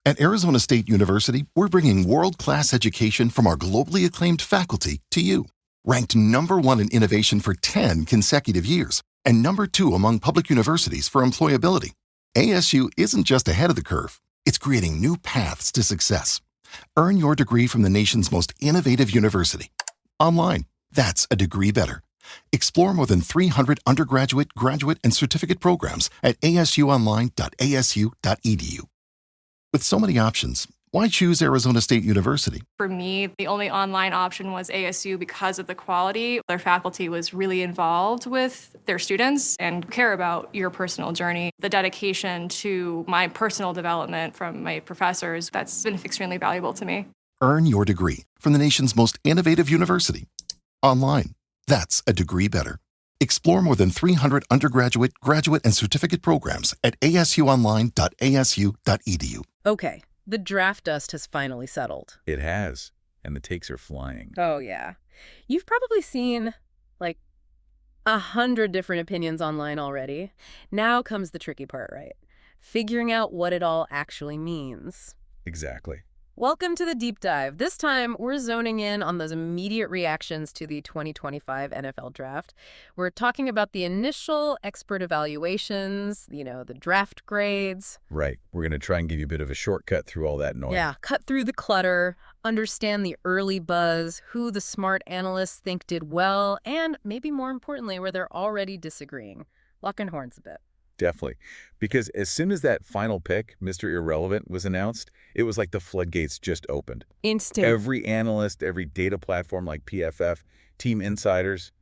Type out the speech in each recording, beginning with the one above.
At Arizona State University, we're bringing world-class education from our globally acclaimed faculty to you. Ranked #1 in innovation for 10 consecutive years and #2 among public universities for employability, ASU isn't just ahead of the curve, it's creating new paths to success. Earn your degree from the nation's most innovative university. Online, that's a degree better. Explore more than 300 undergraduate, graduate, and certificate programs at asuonline.asu.edu. With so many options, why choose Arizona State University? For me, the only online option was ASU because of the quality. Their faculty was really involved with their students and care about your personal journey. The dedication to my personal development from my professors, that's been extremely valuable to me. Earn your degree from the nation's most innovative university. Online, that's a degree better. Explore more than 300 undergraduate, graduate, and certificate programs at asuonline.asu.edu. Okay, the draft dust has finally settled. It has, and the takes are flying. Oh, yeah. You've probably seen, like, 100 different opinions online already. Now comes the tricky part, right? Figuring out what it all actually means. Exactly. Welcome to the deep dive. This time, we're zoning in on those immediate reactions to the 2025 NFL draft. We're talking about the initial expert evaluations, the draft grades. Right. We're going to try and give you a bit of a shortcut through all that noise. Yeah, cut through the clutter, understand the early buzz, who the smart analysts think did well, and maybe more importantly, where they're already disagreeing. Locking horns a bit. Definitely. Because as soon as that final pick, Mr. Irrelevant, was announced, it was like the floodgates just opened. Instant. Every analyst, every data platform like PFF, team insiders,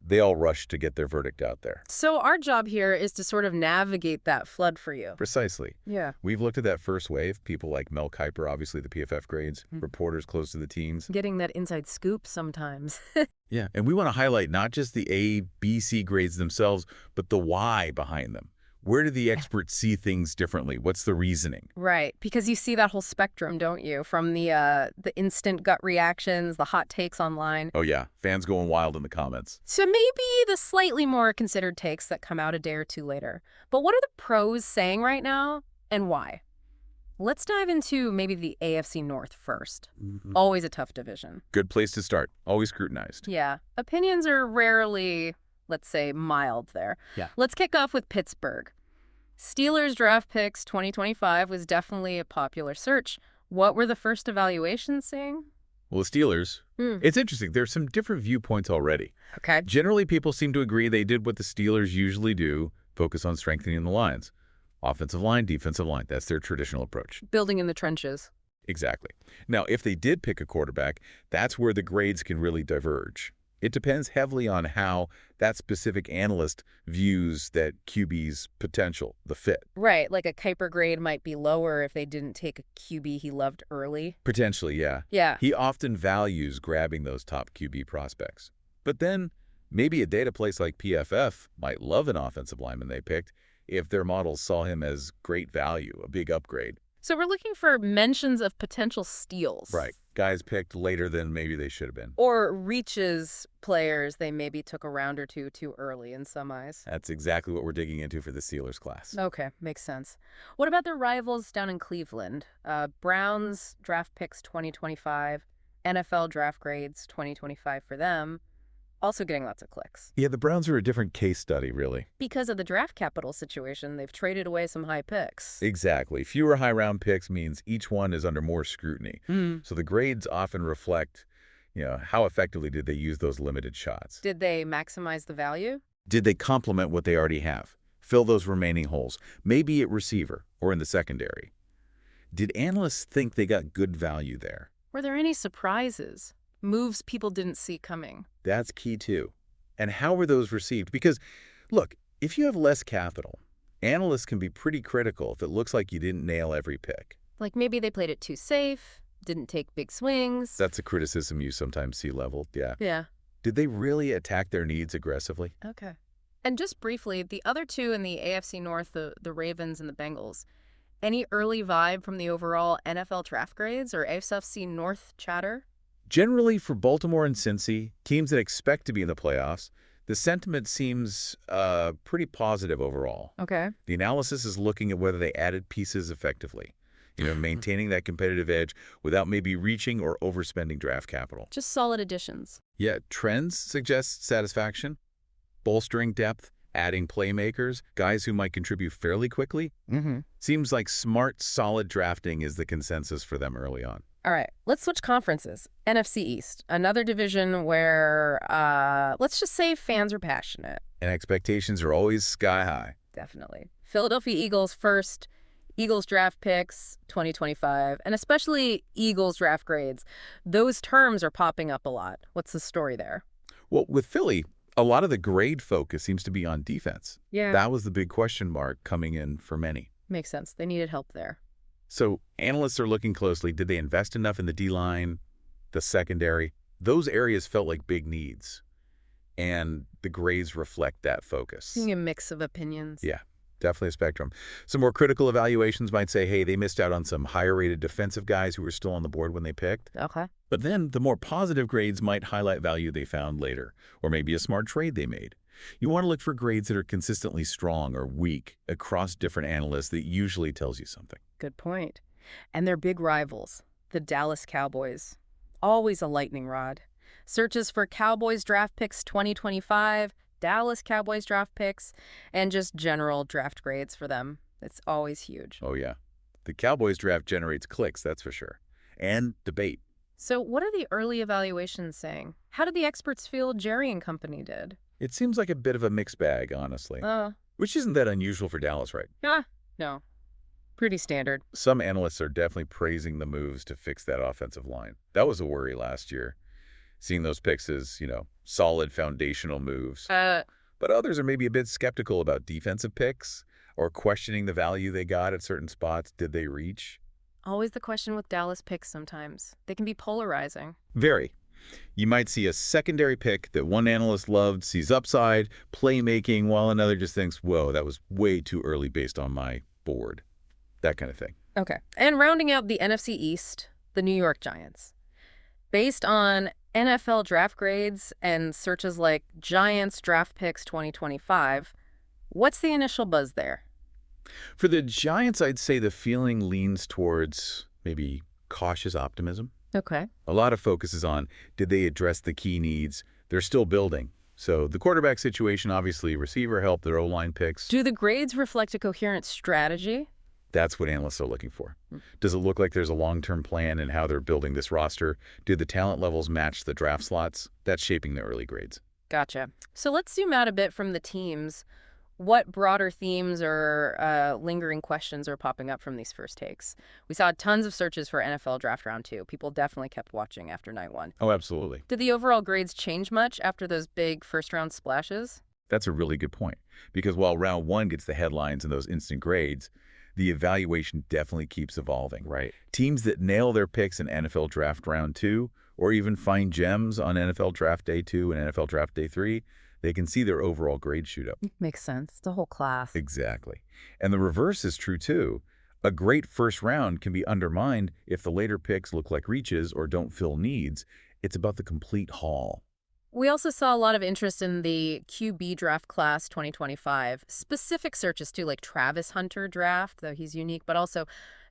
they all rushed to get their verdict out there. So our job here is to sort of navigate that flood for you. Precisely. Yeah. We've looked at that first wave, people like Mel Kiper, obviously the PFF grades, reporters close to the teams. Getting that inside scoop sometimes. Yeah, and we want to highlight not just the A, B, C grades themselves, but the why behind them. Where do the experts see things differently? What's the reasoning? Right, because you see that whole spectrum, don't you? From the instant gut reactions, the hot takes online. Oh yeah, fans going wild in the comments. So maybe the slightly more considered takes that come out a day or two later. But what are the pros saying right now, and why? Let's dive into maybe the AFC North first. Always a tough division. Good place to start. Always scrutinized. Yeah, opinions are rarely, let's say, mild there. Yeah. Let's kick off with Pittsburgh. Steelers draft picks 2025 was definitely a popular search. What were the first evaluations saying? Well, the Steelers, it's interesting. There's some different viewpoints already. Okay. Generally, people seem to agree they did what the Steelers usually do, focus on strengthening the lines. Offensive line, defensive line. That's their traditional approach. Building in the trenches. Exactly. Now, if they did pick a quarterback, that's where the grades can really diverge. It depends heavily on how that specific analyst views that QB's potential, the fit. Right, like a Kuiper grade might be lower if they didn't take a QB he loved early. Potentially, yeah. Yeah. He often values grabbing those top QB prospects. But then maybe a data place like PFF might love an offensive lineman they picked if their models saw him as great value, a big upgrade. So we're looking for mentions of potential steals. Right. Guys picked later than maybe they should have been. Or reaches players they maybe took a round or two too early in some eyes. That's exactly what we're digging into for the Steelers class. Okay, makes sense. What about their rivals down in Cleveland? Browns draft picks 2025, NFL draft grades 2025 for them. Also getting lots of clicks. Yeah, the Browns are a different case study, really. Because of the draft capital situation, they've traded away some high picks. Exactly. Fewer high-round picks means each one is under more scrutiny. So the grades often reflect, how effectively did they use those limited shots? Did they maximize the value? Did they complement what they already have? Fill those remaining holes, maybe at receiver or in the secondary. Did analysts think they got good value there? Were there any surprises? Moves people didn't see coming? That's key, too. And how were those received? Because, look, if you have less capital, analysts can be pretty critical if it looks like you didn't nail every pick. Like maybe they played it too safe, didn't take big swings. That's a criticism you sometimes see leveled, yeah. Yeah. Did they really attack their needs aggressively? Okay. And just briefly, the other two in the AFC North, the Ravens and the Bengals, any early vibe from the overall NFL draft grades or AFC North chatter? Generally, for Baltimore and Cincy, teams that expect to be in the playoffs, the sentiment seems pretty positive overall. Okay. The analysis is looking at whether they added pieces effectively. maintaining that competitive edge without maybe reaching or overspending draft capital. Just solid additions. Yeah, trends suggest satisfaction, bolstering depth, adding playmakers, guys who might contribute fairly quickly. Seems like smart, solid drafting is the consensus for them early on. All right, let's switch conferences. NFC East, another division where, let's just say fans are passionate. And expectations are always sky high. Definitely. Philadelphia Eagles first, Eagles draft picks 2025, and especially Eagles draft grades. Those terms are popping up a lot. What's the story there? Well, with Philly, a lot of the grade focus seems to be on defense. Yeah. That was the big question mark coming in for many. Makes sense. They needed help there. So analysts are looking closely. Did they invest enough in the D-line, the secondary? Those areas felt like big needs, and the grades reflect that focus. Seeing a mix of opinions. Yeah, definitely a spectrum. Some more critical evaluations might say, hey, they missed out on some higher-rated defensive guys who were still on the board when they picked. Okay. But then the more positive grades might highlight value they found later, or maybe a smart trade they made. You want to look for grades that are consistently strong or weak across different analysts. That usually tells you something. Good point. And their big rivals, the Dallas Cowboys. Always a lightning rod. Searches for Cowboys draft picks 2025, Dallas Cowboys draft picks, and just general draft grades for them. It's always huge. Oh, yeah. The Cowboys draft generates clicks, that's for sure. And debate. So what are the early evaluations saying? How did the experts feel Jerry and company did? It seems like a bit of a mixed bag, honestly. Which isn't that unusual for Dallas, right? No. Pretty standard. Some analysts are definitely praising the moves to fix that offensive line. That was a worry last year, seeing those picks as, solid foundational moves. But others are maybe a bit skeptical about defensive picks or questioning the value they got at certain spots. Did they reach? Always the question with Dallas picks sometimes. They can be polarizing. Very. You might see a secondary pick that one analyst loved, sees upside, playmaking, while another just thinks, whoa, that was way too early based on my board. That kind of thing. Okay. And rounding out the NFC East, the New York Giants. Based on NFL draft grades and searches like Giants draft picks 2025, what's the initial buzz there? For the Giants, I'd say the feeling leans towards maybe cautious optimism. Okay. A lot of focus is on, did they address the key needs? They're still building. So the quarterback situation, obviously, receiver help, their O-line picks. Do the grades reflect a coherent strategy? That's what analysts are looking for. Does it look like there's a long-term plan in how they're building this roster? Do the talent levels match the draft slots? That's shaping the early grades. Gotcha. So let's zoom out a bit from the teams. What broader themes or lingering questions are popping up from these first takes? We saw tons of searches for NFL Draft Round 2. People definitely kept watching after Night 1. Oh, absolutely. Did the overall grades change much after those big first-round splashes? That's a really good point. Because while Round 1 gets the headlines and those instant grades, the evaluation definitely keeps evolving. Right. Teams that nail their picks in NFL Draft Round 2, or even find gems on NFL Draft Day 2 and NFL Draft Day 3, they can see their overall grade shoot up. Makes sense. It's the whole class. Exactly. And the reverse is true, too. A great first round can be undermined if the later picks look like reaches or don't fill needs. It's about the complete haul. We also saw a lot of interest in the QB draft class 2025. Specific searches, too, like Travis Hunter draft, though he's unique, but also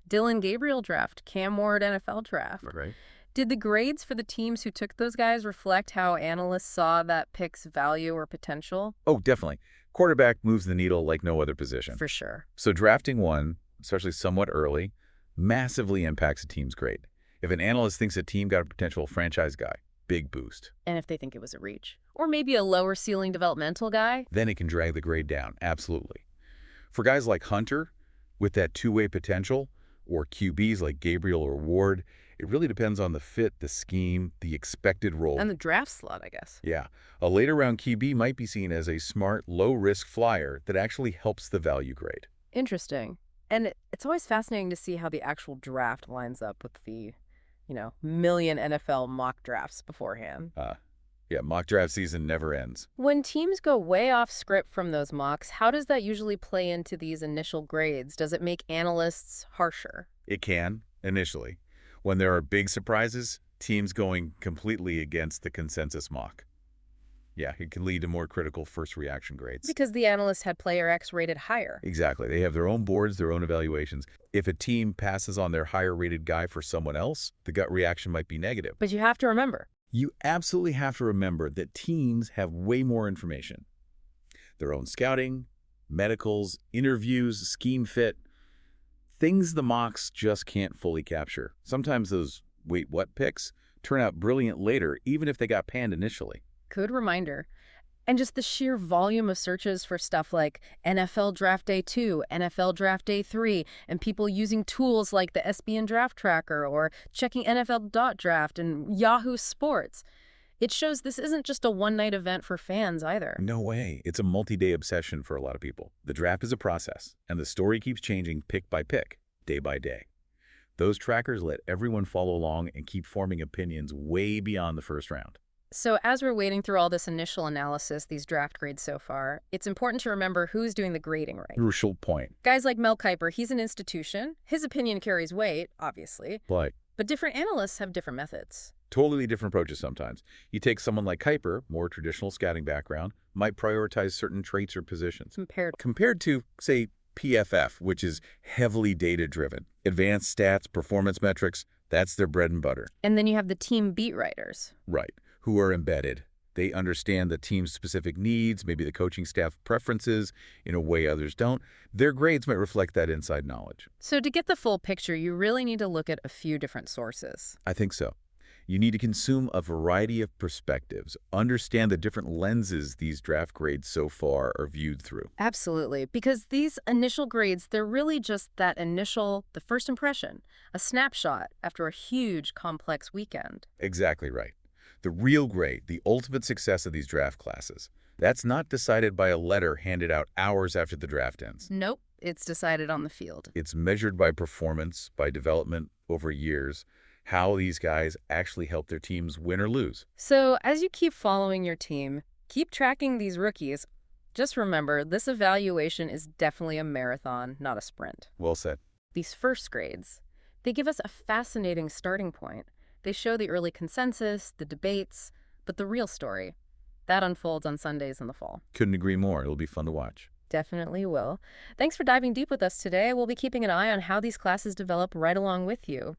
Dylan Gabriel draft, Cam Ward NFL draft. Right. Did the grades for the teams who took those guys reflect how analysts saw that pick's value or potential? Oh, definitely. Quarterback moves the needle like no other position. For sure. So drafting one, especially somewhat early, massively impacts a team's grade. If an analyst thinks a team got a potential franchise guy, big boost. And if they think it was a reach. Or maybe a lower ceiling developmental guy. Then it can drag the grade down, absolutely. For guys like Hunter, with that two-way potential, or QBs like Gabriel or Ward, it really depends on the fit, the scheme, the expected role. And the draft slot, I guess. Yeah. A later round QB might be seen as a smart, low-risk flyer that actually helps the value grade. Interesting. And it's always fascinating to see how the actual draft lines up with the, million NFL mock drafts beforehand. Yeah, mock draft season never ends. When teams go way off script from those mocks, how does that usually play into these initial grades? Does it make analysts harsher? It can, initially. When there are big surprises, teams going completely against the consensus mock. Yeah, it can lead to more critical first reaction grades. Because the analyst had player X rated higher. Exactly. They have their own boards, their own evaluations. If a team passes on their higher-rated guy for someone else, the gut reaction might be negative. But you have to remember. You absolutely have to remember that teams have way more information. Their own scouting, medicals, interviews, scheme fit, things the mocks just can't fully capture. Sometimes those wait what picks turn out brilliant later, even if they got panned initially. Good reminder. And just the sheer volume of searches for stuff like NFL Draft Day 2, NFL Draft Day 3, and people using tools like the SBN Draft Tracker or checking NFL.draft and Yahoo Sports. It shows this isn't just a one-night event for fans either. No way. It's a multi-day obsession for a lot of people. The draft is a process, and the story keeps changing pick by pick, day by day. Those trackers let everyone follow along and keep forming opinions way beyond the first round. So as we're wading through all this initial analysis, these draft grades so far, it's important to remember who's doing the grading right. Crucial point. Guys like Mel Kiper, he's an institution. His opinion carries weight, obviously. But different analysts have different methods. totally different approaches sometimes. You take someone like Kiper, more traditional scouting background, might prioritize certain traits or positions. Compared to, say, PFF, which is heavily data-driven. Advanced stats, performance metrics, that's their bread and butter. And then you have the team beat writers. Right, who are embedded. They understand the team's specific needs, maybe the coaching staff preferences, in a way others don't. Their grades might reflect that inside knowledge. So to get the full picture, you really need to look at a few different sources. I think so. You need to consume a variety of perspectives, understand the different lenses these draft grades so far are viewed through. Absolutely, because these initial grades, they're really just the first impression, a snapshot after a huge, complex weekend. Exactly right. The real grade, the ultimate success of these draft classes, that's not decided by a letter handed out hours after the draft ends. Nope, it's decided on the field. It's measured by performance, by development over years, how these guys actually help their teams win or lose. So as you keep following your team, keep tracking these rookies, just remember this evaluation is definitely a marathon, not a sprint. Well said. These first grades, they give us a fascinating starting point. They show the early consensus, the debates, but the real story, that unfolds on Sundays in the fall. Couldn't agree more. It'll be fun to watch. Definitely will. Thanks for diving deep with us today. We'll be keeping an eye on how these classes develop right along with you.